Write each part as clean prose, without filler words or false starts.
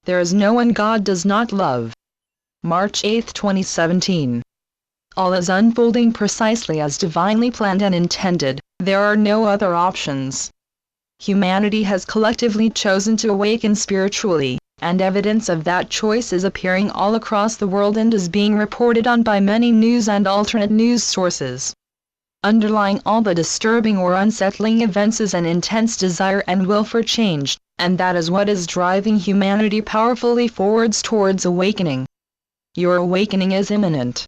There is no one God does not love. March 8, 2017. All is unfolding precisely as divinely planned and intended. There are no other options. Humanity has collectively chosen to awaken spiritually, and evidence of that choice is appearing all across the world and is being reported on by many news and alternate news sources. Underlying all the disturbing or unsettling events is an intense desire and will for change, and that is what is driving humanity powerfully forwards towards awakening. Your awakening is imminent.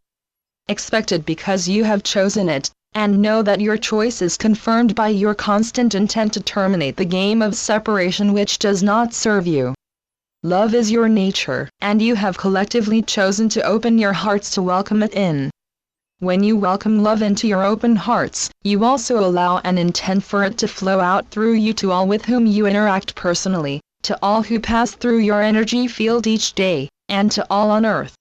Expect it because you have chosen it, and know that your choice is confirmed by your constant intent to terminate the game of separation which does not serve you. Love is your nature, and you have collectively chosen to open your hearts to welcome it in. When you welcome love into your open hearts, you also allow and intend for it to flow out through you to all with whom you interact personally, to all who pass through your energy field each day, and to all on earth.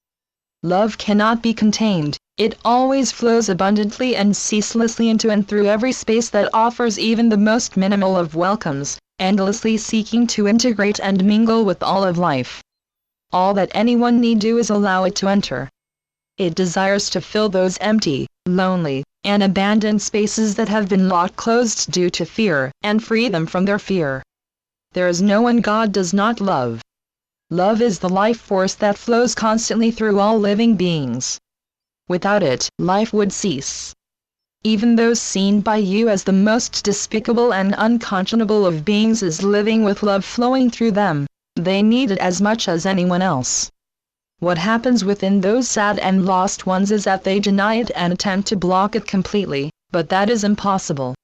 Love cannot be contained, it always flows abundantly and ceaselessly into and through every space that offers even the most minimal of welcomes, endlessly seeking to integrate and mingle with all of life. All that anyone need do is allow it to enter. It desires to fill those empty, lonely, and abandoned spaces that have been locked closed due to fear, and free them from their fear. There is no one God does not love. Love is the life force that flows constantly through all living beings. Without it, life would cease. Even those seen by you as the most despicable and unconscionable of beings is living with love flowing through them. They need it as much as anyone else. What happens within those sad and lost ones is that they deny it and attempt to block it completely, but that is impossible.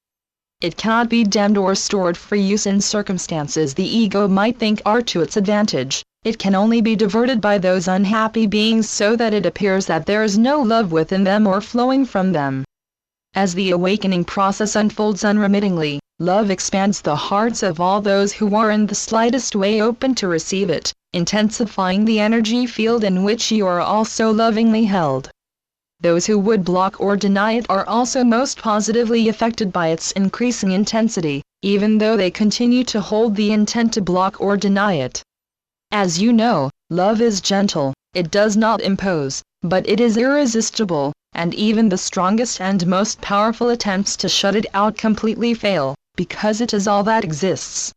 It cannot be dammed or stored for use in circumstances the ego might think are to its advantage. It can only be diverted by those unhappy beings so that it appears that there is no love within them or flowing from them. As the awakening process unfolds unremittingly, love expands the hearts of all those who are in the slightest way open to receive it, intensifying the energy field in which you are also lovingly held. Those who would block or deny it are also most positively affected by its increasing intensity, even though they continue to hold the intent to block or deny it. As you know, love is gentle, it does not impose, but it is irresistible, and even the strongest and most powerful attempts to shut it out completely fail, because it is all that exists.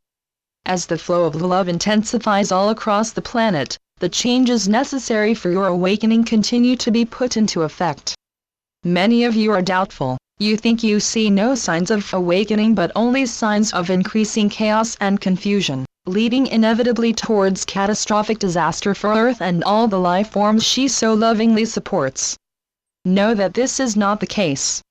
As the flow of love intensifies all across the planet, the changes necessary for your awakening continue to be put into effect. Many of you are doubtful. You think you see no signs of awakening but only signs of increasing chaos and confusion, leading inevitably towards catastrophic disaster for Earth and all the life forms she so lovingly supports. Know that this is not the case.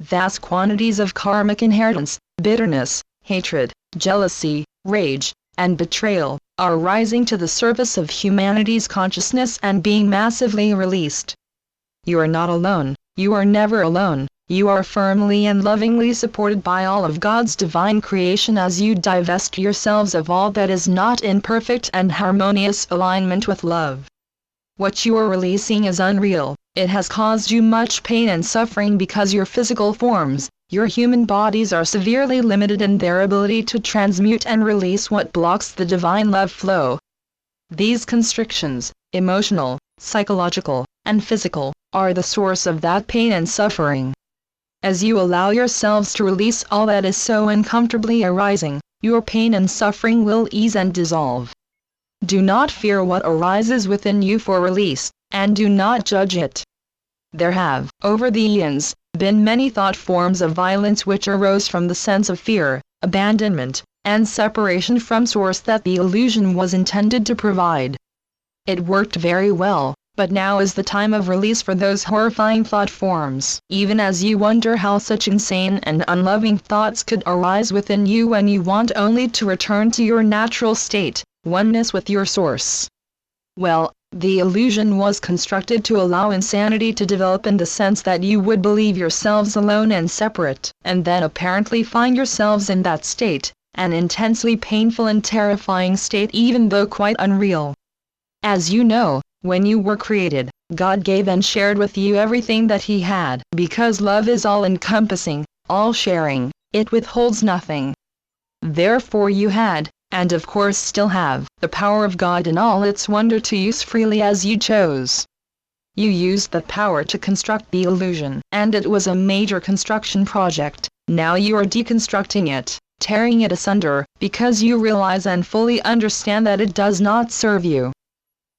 Vast quantities of karmic inheritance, bitterness, hatred, jealousy, rage, and betrayal are rising to the surface of humanity's consciousness and being massively released. You are not alone, you are never alone, you are firmly and lovingly supported by all of God's divine creation as you divest yourselves of all that is not in perfect and harmonious alignment with love. What you are releasing is unreal, it has caused you much pain and suffering because your physical forms, your human bodies are severely limited in their ability to transmute and release what blocks the divine love flow. These constrictions, emotional, psychological, and physical, are the source of that pain and suffering. As you allow yourselves to release all that is so uncomfortably arising, your pain and suffering will ease and dissolve. Do not fear what arises within you for release, and do not judge it. There have, over the eons, been many thought forms of violence which arose from the sense of fear, abandonment, and separation from source that the illusion was intended to provide. It worked very well, but now is the time of release for those horrifying thought forms, even as you wonder how such insane and unloving thoughts could arise within you when you want only to return to your natural state, oneness with your source. Well, the illusion was constructed to allow insanity to develop in the sense that you would believe yourselves alone and separate, and then apparently find yourselves in that state, an intensely painful and terrifying state even though quite unreal. As you know, when you were created, God gave and shared with you everything that He had, because love is all-encompassing, all-sharing, it withholds nothing. Therefore you had, and of course still have, the power of God in all its wonder to use freely as you chose. You used that power to construct the illusion, and it was a major construction project. Now you are deconstructing it, tearing it asunder, because you realize and fully understand that it does not serve you.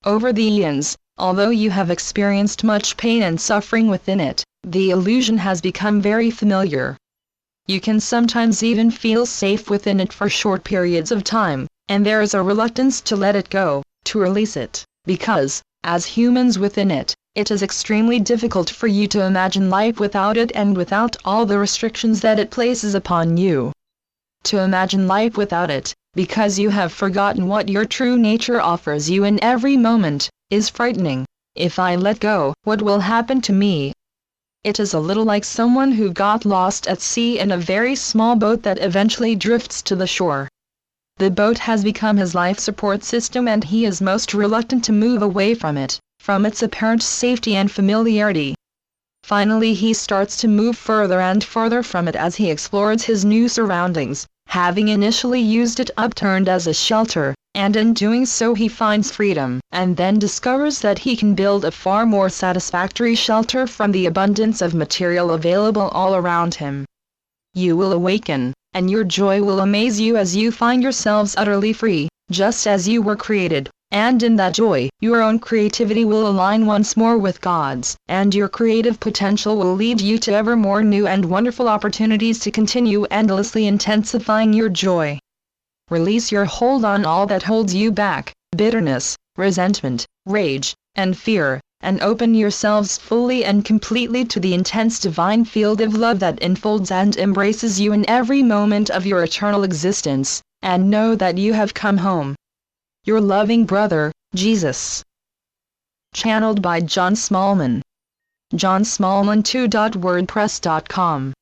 Over the eons, although you have experienced much pain and suffering within it, the illusion has become very familiar. You can sometimes even feel safe within it for short periods of time, and there is a reluctance to let it go, to release it, because, as humans within it, it is extremely difficult for you to imagine life without it and without all the restrictions that it places upon you. To imagine life without it, because you have forgotten what your true nature offers you in every moment, is frightening. If I let go, what will happen to me? It is a little like someone who got lost at sea in a very small boat that eventually drifts to the shore. The boat has become his life support system and he is most reluctant to move away from it, from its apparent safety and familiarity. Finally he starts to move further and further from it as he explores his new surroundings, having initially used it upturned as a shelter, and in doing so he finds freedom, and then discovers that he can build a far more satisfactory shelter from the abundance of material available all around him. You will awaken, and your joy will amaze you as you find yourselves utterly free, just as you were created, and in that joy, your own creativity will align once more with God's, and your creative potential will lead you to ever more new and wonderful opportunities to continue endlessly intensifying your joy. Release your hold on all that holds you back, bitterness, resentment, rage, and fear, and open yourselves fully and completely to the intense divine field of love that enfolds and embraces you in every moment of your eternal existence, and know that you have come home. Your loving brother, Jesus. Channeled by John Smallman. johnsmallman2.wordpress.com